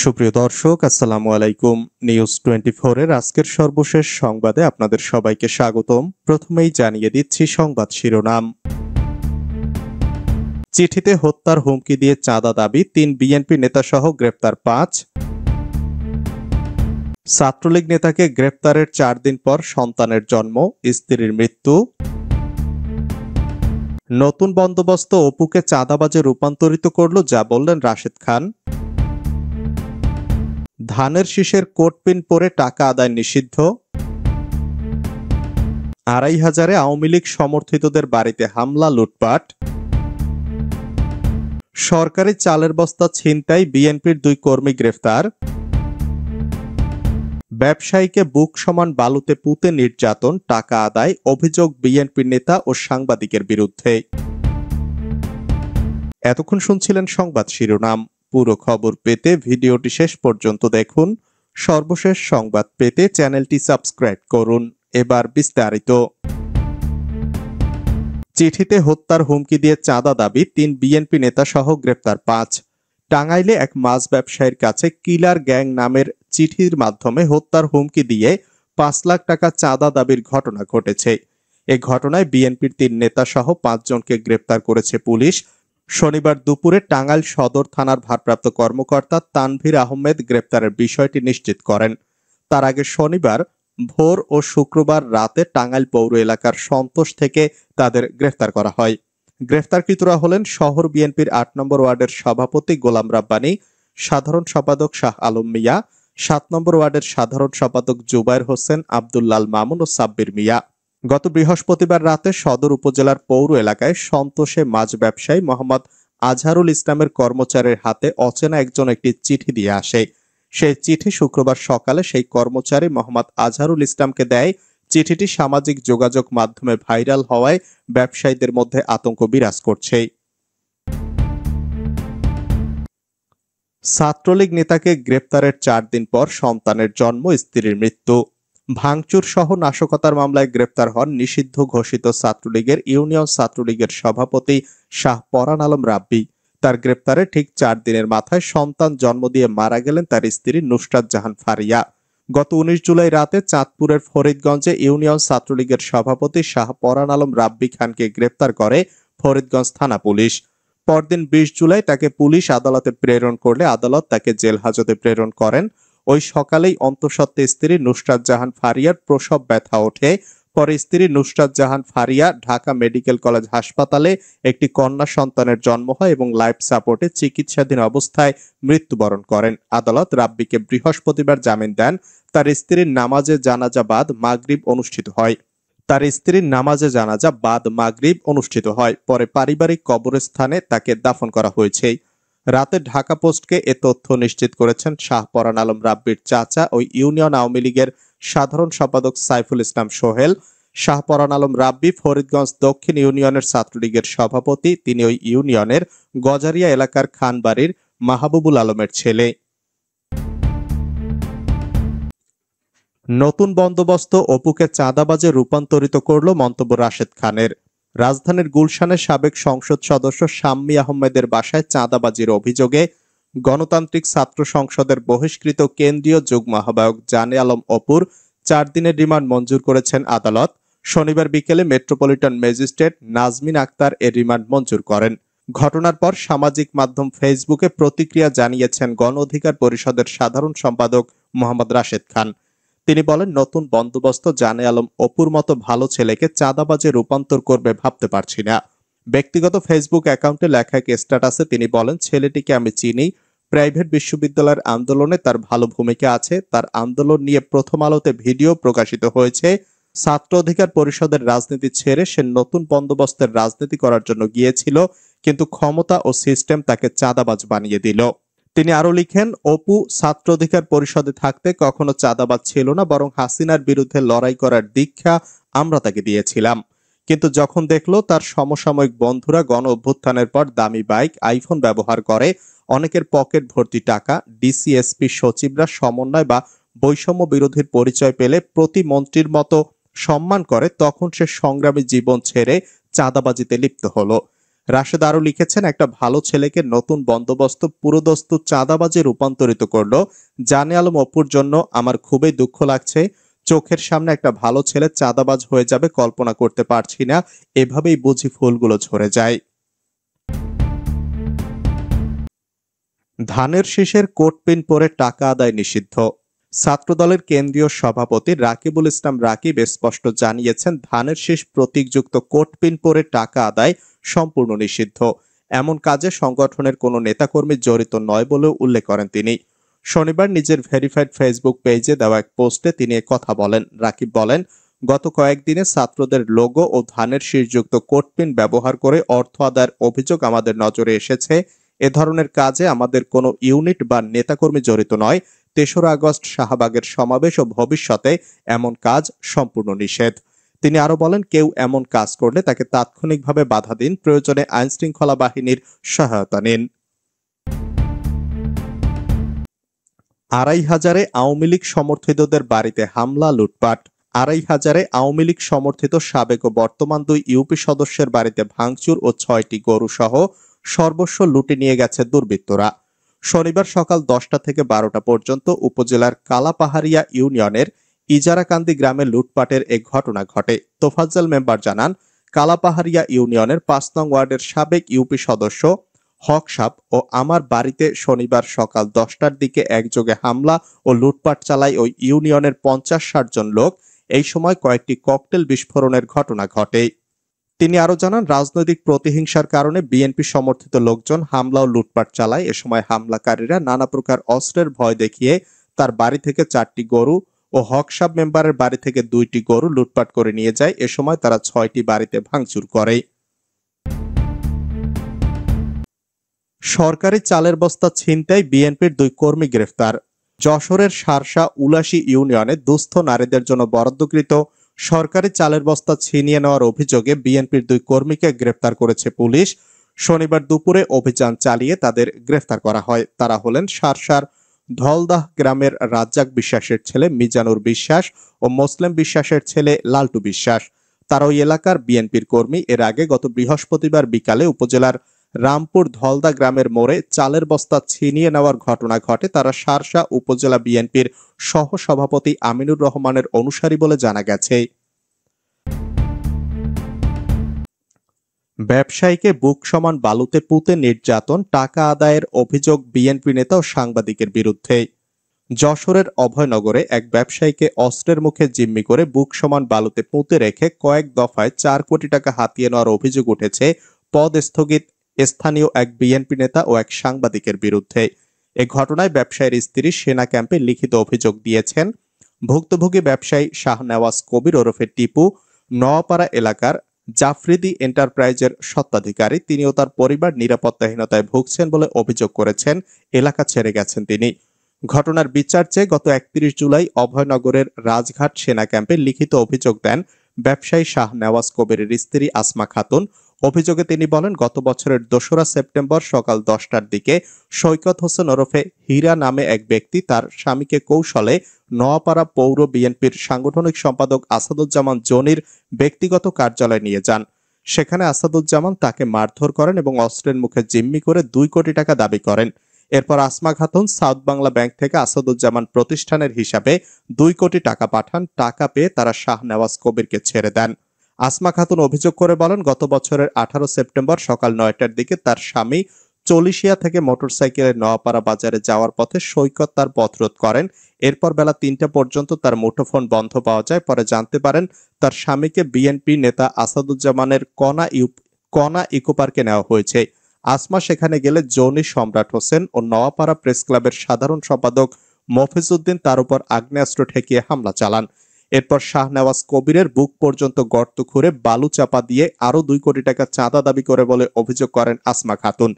সুপ্রিয় দর্শক, আসসালামু আলাইকুম। নিউজ 24 এর আজকের সর্বশেষ সংবাদে আপনাদের সবাইকে স্বাগতম। প্রথমেই জানিয়ে দিচ্ছি সংবাদ শিরোনাম। চিঠিতে হত্যার হুমকি দিয়ে চাঁদা দাবি, 3 বিএনপি নেতাসহ গ্রেপ্তার 5। ছাত্রলীগ নেতাকে গ্রেপ্তারের 4 দিন পর সন্তানের জন্ম, স্ত্রীর মৃত্যু। নতুন বন্দোবস্ত অপুকে চাঁদাবাজে রূপান্তরিত করল, যা বললেন রাশেদ খান। ধানের শীষের কোটপিন পরে টাকা আদায় নিষিদ্ধ। 2500-এ আওয়ামী লীগ সমর্থিতদের বাড়িতে হামলা, লুটপাট। সরকারি চালের বস্তা ছিনতাই, বিএনপির 2 কর্মী গ্রেফতার। ব্যবসায়ীকে বুক সমান বালুতে পুঁতে নির্যাতন, টাকা আদায়, অভিযোগ বিএনপির নেতা ও সাংবাদিকের বিরুদ্ধে। এতক্ষণ শুনছিলেন সংবাদ শিরোনাম। পুরো খবর পেতে ভিডিওটি শেষ পর্যন্ত দেখুন। সর্বশেষ সংবাদ পেতে চ্যানেলটি সাবস্ক্রাইব করুন। এবার বিস্তারিত। চিঠিতে হত্যার হুমকি দিয়ে চাঁদা দাবি, 3 বিএনপি নেতা সহ গ্রেপ্তার 5। টাঙ্গাইলে এক মাছ ব্যবসায়ীর কাছে কিলার গ্যাং নামের চিঠির মাধ্যমে হত্যার হুমকি দিয়ে 5 লাখ টাকা চাঁদা দাবির ঘটনা ঘটেছে। এ ঘটনায় বিএনপির 3 নেতা সহ 5 জনকে গ্রেপ্তার করেছে পুলিশ। শনিবার দুপুরে টাঙ্গাইল সদর থানার ভারপ্রাপ্ত কর্মকর্তা তানভীর আহমেদ গ্রেপ্তারের বিষয়টি নিশ্চিত করেন। তার আগে শনিবার ভোর ও শুক্রবার রাতে টাঙ্গাইল পৌর এলাকার সন্তোষ থেকে তাদের গ্রেফতার করা হয়। গ্রেফতারকৃতরা হলেন শহর বিএনপির 8 নম্বর ওয়ার্ডের সভাপতি গোলাম রাব্বানী, সাধারণ সম্পাদক শাহ আলম মিয়া, 7 নম্বর ওয়ার্ডের সাধারণ সম্পাদক জুবায়ের হোসেন, আব্দুল্লাল মামুন ও সাব্বির মিয়া। গত বৃহস্পতিবার রাতে সদর উপজেলার পৌর এলাকায় সন্তোষে মাছ ব্যবসায়ী মোহাম্মদ আজহারুল ইসলামের কর্মচারীর হাতে অচেনা একজন একটি চিঠি দিয়ে আসে। সেই চিঠি শুক্রবার সকালে সেই কর্মচারী মোহাম্মদ আজহারুল ইসলামকে দেয়। চিঠিটি সামাজিক যোগাযোগ মাধ্যমে ভাইরাল হওয়ায় ব্যবসায়ীদের মধ্যে আতঙ্ক বিরাজ করছে। ছাত্রলীগ নেতাকে গ্রেপ্তারের 4 দিন পর সন্তানের জন্ম, স্ত্রীর মৃত্যু। ভাঙচুর সহ নাশকতার মামলায় গ্রেপ্তার হন নিষিদ্ধ ঘোষিত ছাত্রলীগের ইউনিয়ন ছাত্রলীগের সভাপতি শাহ পরান আলম রাব্বি। তার গ্রেপ্তারে ঠিক 4 দিনের মাথায় সন্তান জন্ম দিয়ে মারা গেলেন তার স্ত্রী নুসরাত জাহান ফারিয়া। গত 19 জুলাই রাতে চাঁদপুরের ফরিদগঞ্জে ইউনিয়ন ছাত্রলীগের সভাপতি শাহ পরান আলম রাব্বি খানকে গ্রেপ্তার করে ফরিদগঞ্জ থানা পুলিশ। পরদিন 20 জুলাই তাকে পুলিশ আদালতে প্রেরণ করলে আদালত তাকে জেল হাজতে প্রেরণ করেন। ওই সকালেই অন্তঃসত্ত্বা স্ত্রী নুসরাত জাহান ফারিয়ার প্রসব ব্যথা ওঠে। পরে স্ত্রী নুসরাত জাহান ফারিয়া ঢাকা মেডিকেল কলেজ হাসপাতালে একটি কন্যা সন্তানের জন্ম হয় এবং লাইফ সাপোর্টে চিকিৎসাধীন অবস্থায় মৃত্যুবরণ করেন। আদালত রাব্বিকে বৃহস্পতিবার জামিন দেন। তার স্ত্রীর নামাজে জানাজা বাদ মাগরিব অনুষ্ঠিত হয়। পরে পারিবারিক কবরস্থানে তাকে দাফন করা হয়েছে। রাতে ঢাকা পোস্টকে এ তথ্য নিশ্চিত করেছেন শাহ পরান আলম রাব্বির চাচা ও ইউনিয়ন আওয়ামী লীগের সাধারণ সম্পাদক সাইফুল ইসলাম সোহেল। শাহ পরান আলম রাব্বি ফরিদগঞ্জ দক্ষিণ ইউনিয়নের ছাত্রলীগের সভাপতি। তিনি ওই ইউনিয়নের গজারিয়া এলাকার খানবাড়ির মাহবুবুল আলমের ছেলে। নতুন বন্দোবস্ত অপুকে চাঁদাবাজে রূপান্তরিত করল, মন্তব্য রাশেদ খানের। রাজধানীর গুলশানের সাবেক সংসদ সদস্য শাম্মী আহমেদের বাসায় চাঁদাবাজির অভিযোগে গণতান্ত্রিক ছাত্র সংসদের বহিষ্কৃত কেন্দ্রীয় যুগ্ম আহ্বায়ক জানে আলম অপুর 4 দিনের রিমান্ড মঞ্জুর করেছেন আদালত। শনিবার বিকেলে মেট্রোপলিটন ম্যাজিস্ট্রেট নাজমিন আক্তার এর রিমান্ড মঞ্জুর করেন। ঘটনার পর সামাজিক মাধ্যম ফেসবুকে প্রতিক্রিয়া জানিয়েছেন গণ অধিকার পরিষদের সাধারণ সম্পাদক মোহাম্মদ রাশেদ খান। তিনি বলেন, নতুন বন্দোবস্ত জানে আলম অপুর মতো ভালো ছেলেকে চাঁদাবাজে রূপান্তর করবে ভাবতে পারছি না। ব্যক্তিগত ফেসবুক অ্যাকাউন্টে লেখা এক স্ট্যাটাসে তিনি বলেন, ছেলেটিকে আমি চিনি। প্রাইভেট বিশ্ববিদ্যালয়ের আন্দোলনে তার ভালো ভূমিকা আছে। তার আন্দোলন নিয়ে প্রথম আলোতে ভিডিও প্রকাশিত হয়েছে। ছাত্র অধিকার পরিষদের রাজনীতি ছেড়ে সে নতুন বন্দোবস্তের রাজনীতি করার জন্য গিয়েছিল, কিন্তু ক্ষমতা ও সিস্টেম তাকে চাঁদাবাজ বানিয়ে দিল। তিনি আরো লিখেন, অপু ছাত্র অধিকার পরিষদে থাকতে কখনো চাঁদাবাজ ছিল না, বরং হাসিনার বিরুদ্ধে লড়াই করার দীক্ষা আমরা তাকে দিয়েছিলাম। কিন্তু যখন দেখলো তার সমসাময়িক বন্ধুরা গণ অভ্যুত্থানের পর দামি বাইক, আইফোন ব্যবহার করে, অনেকের পকেট ভর্তি টাকা, ডিসিএসপি সচিবরা সমন্বয় বা বৈষম্য বিরোধীর পরিচয় পেলে প্রতিমন্ত্রীর মতো সম্মান করে, তখন সে সংগ্রামী জীবন ছেড়ে চাঁদাবাজিতে লিপ্ত হলো। রাশেদ আরো লিখেছেন, একটা ভালো ছেলেকে নতুন বন্দোবস্ত পুরোদস্ত চাঁদাবাজে রূপান্তরিত করলো জানে আলম অপুর জন্য আমার খুবই দুঃখ লাগছে। চোখের সামনে একটা ভালো ছেলে চাঁদাবাজ হয়ে যাবে কল্পনা করতে পারছি না। এভাবেই বুঝি ফুলগুলো ঝরে যায়। ধানের শীষের কোট পিন পরে টাকা আদায় নিষিদ্ধ। ছাত্রদলের কেন্দ্রীয় সভাপতি রাকিবুল ইসলাম রাকিব স্পষ্ট জানিয়েছেন, ধানের শীষ প্রতীকযুক্ত কোট পিন পরে টাকা আদায় সম্পূর্ণ নিষিদ্ধ। এমন কাজে সংগঠনের কোনো নেতাকর্মী জড়িত নয় বলেও উল্লেখ করেন তিনি। শনিবার নিজের ভেরিফাইড ফেসবুক পেজে দেওয়া এক পোস্টে তিনি কথা বলেন। রাকিব বলেন, গত কয়েকদিনে ছাত্রদের লোগো ও ধানের শীষযুক্ত কোট পিন ব্যবহার করে অর্থ আদায়ের অভিযোগ আমাদের নজরে এসেছে। এ ধরনের কাজে আমাদের কোনো ইউনিট বা নেতাকর্মী জড়িত নয়। ৩রা আগস্ট শাহবাগের সমাবেশ ও ভবিষ্যতে এমন কাজ সম্পূর্ণ নিষেধ। তিনি আরো বলেন, কেউ এমন কাজ করলে তাকে তাৎক্ষণিকভাবে বাধা দিন, প্রয়োজনে আইন শৃঙ্খলা বাহিনীর সহায়তা নিন। ২৫০০ আওয়ামী লীগ সমর্থিতদের বাড়িতে হামলা, লুটপাট। ২৫০০ আওয়ামী লীগ সমর্থিত সাবেক ও বর্তমান 2 ইউপি সদস্যের বাড়িতে ভাঙচুর ও 6টি গরু সহ সর্বস্ব লুটে নিয়ে গেছে দুর্বৃত্তরা। শনিবার সকাল 10টা থেকে 12টা পর্যন্ত উপজেলার কালাপাহাড়িয়া ইউনিয়নের ইজারাকান্দি গ্রামে লুটপাটের এক ঘটনা ঘটে। তোফাজ্জল মেম্বার জানান, কালাপাহাড়িয়া ইউনিয়নের 5 নং ওয়ার্ডের সাবেক ইউপি সদস্য হক সাপ ও আমার বাড়িতে শনিবার সকাল 10টার দিকে একযোগে হামলা ও লুটপাট চালায় ওই ইউনিয়নের 50-60 জন লোক। এই সময় কয়েকটি ককটেল বিস্ফোরণের ঘটনা ঘটে। তিনি আরো জানান, রাজনৈতিক প্রতিহিংসার কারণে বিএনপি সমর্থিত লোকজন হামলা ও লুটপাট চালায়। এ সময় হামলাকারীরা নানা প্রকার অস্ত্রের ভয় দেখিয়ে তার বাড়ি থেকে 4টি গরু ও হক সাব মেম্বারের বাড়ি থেকে 2টি গরু লুটপাট করে নিয়ে যায়। এ সময় তারা 6টি বাড়িতে ভাঙচুর করে। সরকারি চালের বস্তা ছিনতাই, বিএনপির 2 কর্মী গ্রেফতার। যশোরের শার্শা উলাশী ইউনিয়নে দুস্থ নারীদের জন্য বরাদ্দকৃত সরকারি চালের বস্তা ছিনিয়ে নেওয়ার অভিযোগে বিএনপির 2 কর্মীকে গ্রেফতার করেছে পুলিশ। শনিবার দুপুরে অভিযান চালিয়ে তাদের গ্রেফতার করা হয়। তারা হলেন শার্শার ধলদাহ গ্রামের রাজ্জাক বিশ্বাসের ছেলে মিজানুর বিশ্বাস ও মোসলেম বিশ্বাসের ছেলে লালটু বিশ্বাস। তারা ওই এলাকার বিএনপির কর্মী। এর আগে গত বৃহস্পতিবার বিকালে উপজেলার রামপুর ধলদা গ্রামের মোড়ে চালের বস্তা ছিনিয়ে নেওয়ার ঘটনা ঘটে। তারা শার্শা উপজেলা বিএনপির সহ সভাপতি আমিনুর রহমানের অনুসারী বলে জানা গেছে। ব্যবসায়ীকে বুক সমান বালুতে পুঁতে নির্যাতন, টাকা আদায়ের অভিযোগ বিএনপি নেতা ও সাংবাদিকের বিরুদ্ধে। যশোরের অভয়নগরে এক ব্যবসায়ীকে অস্ত্রের মুখে জিম্মি করে বুক সমান বালুতে পুঁতে রেখে কয়েক দফায় 4 কোটি টাকা হাতিয়ে নেওয়ার অভিযোগ উঠেছে পদ স্থগিত স্থানীয় এক বিএনপি নেতা ও এক সাংবাদিকের বিরুদ্ধে। এ ঘটনায় ব্যবসায়ীর স্ত্রী সেনা ক্যাম্পে লিখিত অভিযোগ দিয়েছেন। ভুক্তভোগী ব্যবসায়ী শাহনেওয়াজ কবির ওরফে টিপু নোয়াপাড়া এলাকার জাফরিদি এন্টারপ্রাইজের স্বত্বাধিকারী। তিনি ও তার পরিবার নিরাপত্তাহীনতায় ভুগছেন বলে অভিযোগ করেছেন। এলাকা ছেড়ে গেছেন তিনি। ঘটনার বিচার চেয়ে গত 31 জুলাই অভয়নগরের রাজঘাট সেনা ক্যাম্পে লিখিত অভিযোগ দেন ব্যবসায়ী শাহনেওয়াজ কবিরের স্ত্রী আসমা খাতুন। অভিযোগে তিনি বলেন, গত বছরের 2রা সেপ্টেম্বর সকাল 10টার দিকে সৈকত হোসেন ওরফে হীরা নামে এক ব্যক্তি তার স্বামীকে কৌশলে নোয়াপাড়া পৌর বিএনপির সাংগঠনিক সম্পাদক আসাদুজ্জামান জনির ব্যক্তিগত কার্যালয়ে নিয়ে যান। সেখানে আসাদুজ্জামান তাকে মারধর করেন এবং অস্ত্রের মুখে জিম্মি করে 2 কোটি টাকা দাবি করেন। এরপর আসমা খাতুন সাউথ বাংলা ব্যাংক থেকে আসাদুজ্জামান প্রতিষ্ঠানের হিসাবে 2 কোটি টাকা পাঠান। টাকা পেয়ে তারা শাহনেওয়াজ কবিরকে ছেড়ে দেন। আসমা খাতুন অভিযোগ করে বলেন, গত বছরের 18 সেপ্টেম্বর সকাল 9টার দিকে তার স্বামী চলিশিয়া থেকে মোটরসাইকেলে নোয়াপাড়া বাজারে যাওয়ার পথে সৈকত তার পথরোধ করেন। এরপর বেলা 3টা পর্যন্ত তার মুঠোফোন বন্ধ পাওয়া যায়। পরে জানতে পারেন তার স্বামীকে বিএনপি নেতা আসাদুজ্জামানের কনা ইকো পার্কে নেওয়া হয়েছে। আসমা সেখানে গেলে জনি সম্রাট হোসেন ও নোয়াপাড়া প্রেস ক্লাবের সাধারণ সম্পাদক মফিজউদ্দিন তার উপর আগ্নেয়াস্ত্র ঠেকিয়ে হামলা চালান। এরপর শাহনেওয়াজ কবিরের বুক পর্যন্ত গর্ত খুঁড়ে বালু চাপা দিয়ে আরো 2 কোটি টাকা চাঁদা দাবি করে বলে অভিযোগ করেন আসমা খাতুন।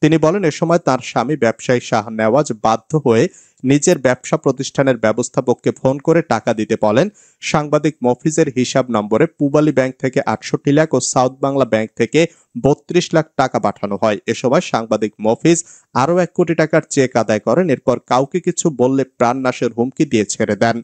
তিনি বলেন, এ সময় তার স্বামী ব্যবসায়ী শাহনেওয়াজ বাধ্য হয়ে নিজের ব্যবসা প্রতিষ্ঠানের ব্যবস্থাপককে ফোন করে টাকা দিতে বলেন। সাংবাদিক মফিজের হিসাব নম্বরে পূবালী ব্যাংক থেকে 68 লাখ ও সাউথ বাংলা ব্যাংক থেকে 32 লাখ টাকা পাঠানো হয়। এ সময় সাংবাদিক মফিজ আরো 1 কোটি টাকার চেক আদায় করেন। এরপর কাউকে কিছু বললে প্রাণনাশের হুমকি দিয়ে ছেড়ে দেন।